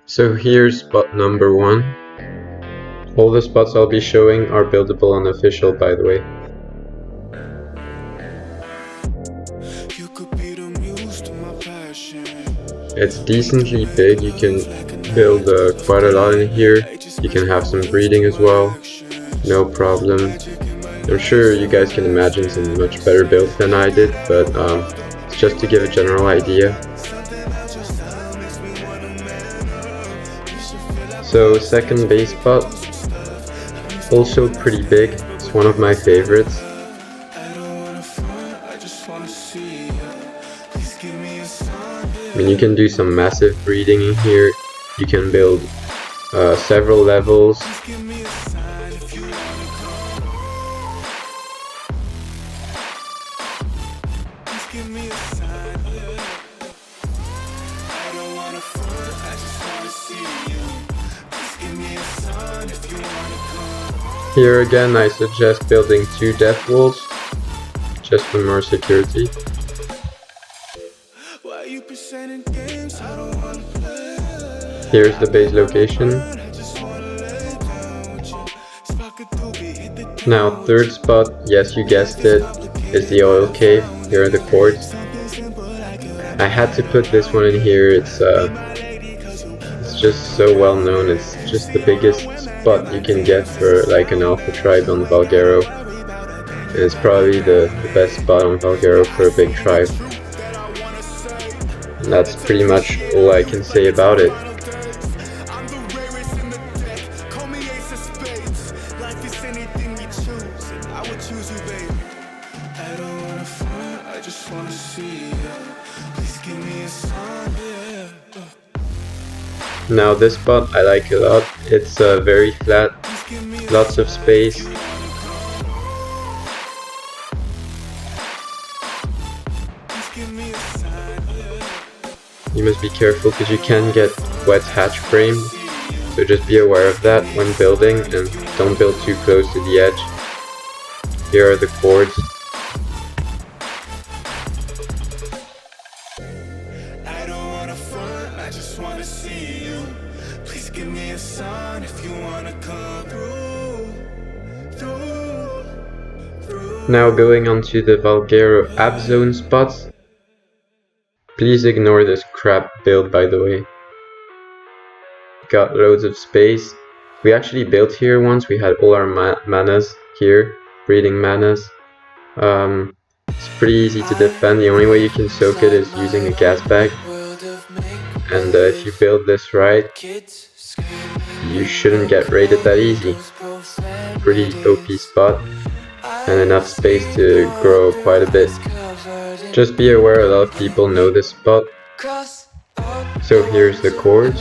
So here's spot number 1. All the spots I'll be showing are buildable unofficial, by the way. It's decently big, you can build quite a lot in here. You can have some breeding as well, no problem. I'm sure you guys can imagine some much better builds than I did, but it's just to give a general idea. So second base spot, also pretty big, it's one of my favorites. I mean, you can do some massive breeding in here, you can build several levels. Here again, I suggest building 2 death walls, just for more security. Here's the base location. Now, third spot, yes, you guessed it, is the oil cave. Here are the quartz. I had to put this one in here. It's just so well known. It's just the biggest spot you can get for like an alpha tribe on Valguero. And it's probably the best spot on Valguero for a big tribe. And that's pretty much all I can say about it. Now this spot I like a lot. It's very flat, lots of space. You must be careful because you can get wet hatch framed, so just be aware of that when building and don't build too close to the edge. Here are the cords. Now going on to the Valguero app zone spots. Please ignore this crap build, by the way. Got loads of space. We actually built here once. We had all our manas here, breeding manas. It's pretty easy to defend. The only way you can soak it is using a gas bag. And if you build this right, you shouldn't get raided that easy. Pretty OP spot. And enough space to grow quite a bit. Just be aware a lot of people know this spot. So here's the cords.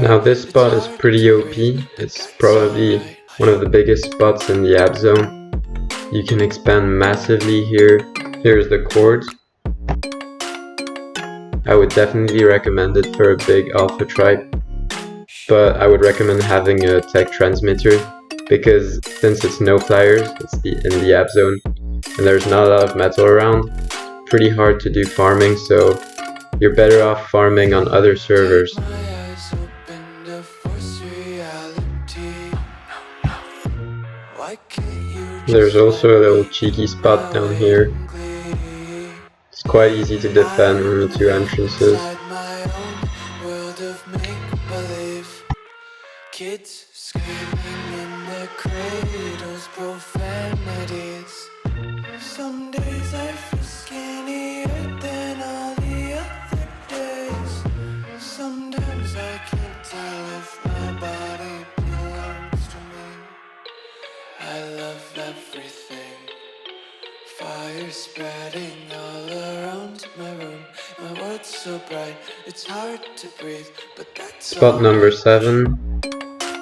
Now this spot is pretty OP. It's probably one of the biggest spots in the app zone. You can expand massively here. Here's the cords. I would definitely recommend it for a big alpha tribe, but I would recommend having a tech transmitter because since it's no flyers, it's in the app zone and there's not a lot of metal around, it's pretty hard to do farming, so you're better off farming on other servers. There's also a little cheeky spot down here. It's quite easy to defend from the 2 entrances. Kids screaming in their cradles, profanities. Some days I feel skinnier than all the other days. Sometimes I can't tell if my body belongs to me. I love everything. Fire spreading all around my room. My world's so bright, it's hard to breathe, but that's spot number 7.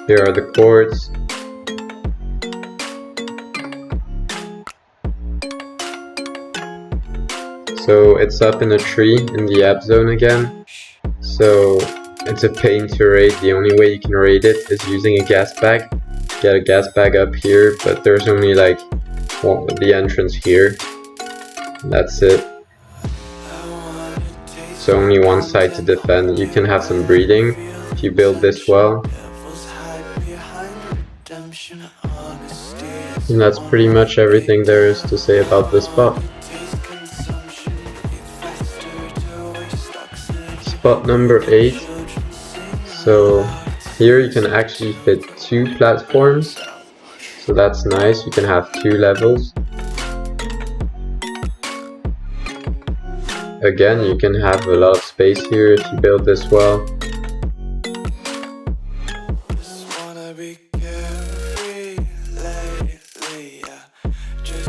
Here are the cords. So it's up in a tree in the app zone again. So it's a pain to raid. The only way you can raid it is using a gas bag. get a gas bag up here, but there's only like the entrance here. That's it. So only one side to defend. You can have some breathing if you build this well. And that's pretty much everything there is to say about this spot. Spot number 8. So here you can actually fit 2 platforms. So that's nice, you can have 2 levels. Again, you can have a lot of space here if you build this well.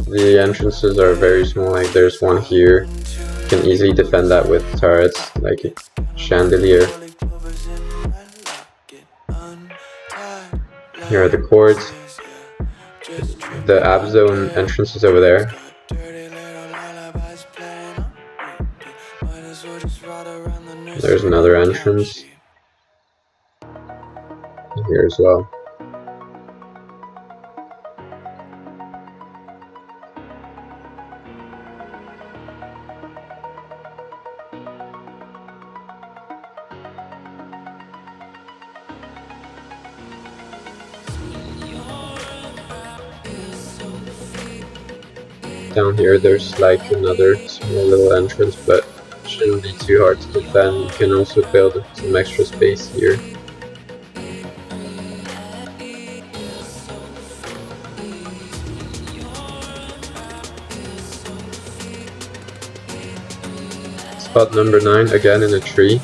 The entrances are very small, like there's one here. You can easily defend that with turrets, like a chandelier. Here are the cords. The ab zone entrance is over there. There's another entrance here as well. Down here there's like another small little entrance, but it shouldn't be too hard to defend. You can also build some extra space here. Spot number 9, again in a tree.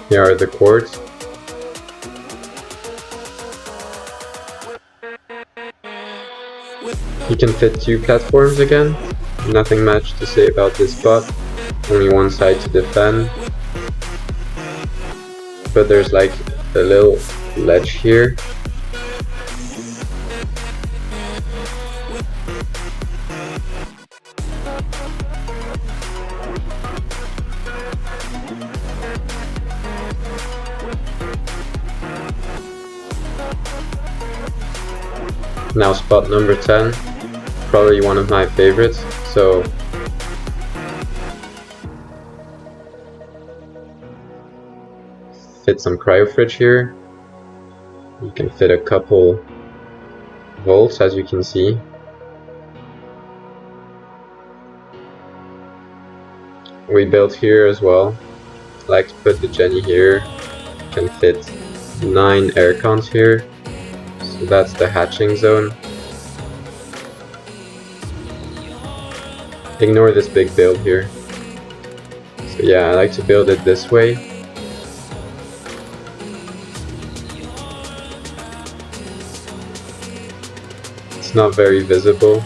Here are the cords. You can fit 2 platforms again. Nothing much to say about this spot. Only one side to defend. But there's like a little ledge here. Now spot number 10, probably one of my favorites. So fit some cryo fridge here. You can fit a couple volts, as you can see. We built here as well. I like to put the Jenny here. You can fit 9 air cons here. So that's the hatching zone. Ignore this big build here. So yeah, I like to build it this way. It's not very visible.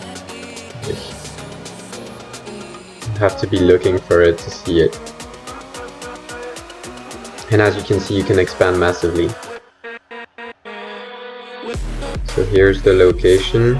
You have to be looking for it to see it. And as you can see, you can expand massively. So here's the location.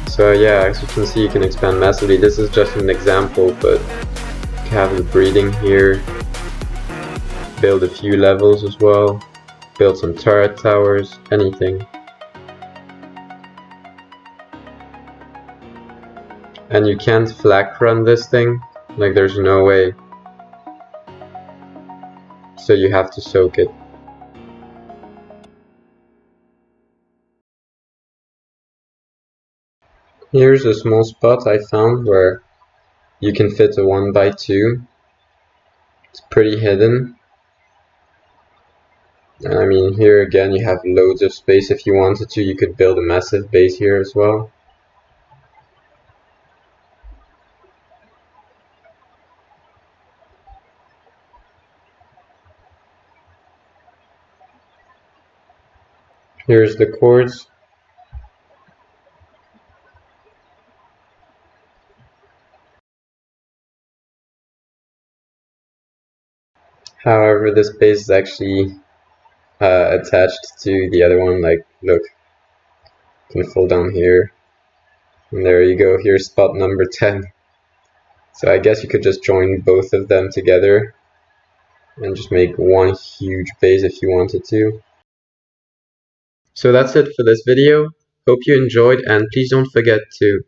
So yeah, as you can see, you can expand massively. This is just an example, but you have the breeding here. Build a few levels as well. Build some turret towers, anything. And you can't flak run this thing, like there's no way. So you have to soak it. Here's a small spot I found where you can fit a 1x2. It's pretty hidden. I mean, here again you have loads of space. If you wanted to, you could build a massive base here as well. Here's the cords. However, this base is actually attached to the other one. Like, look, you can fall down here, and there you go. Here's spot number 10. So I guess you could just join both of them together and just make one huge base if you wanted to. So that's it for this video. Hope you enjoyed, and please don't forget to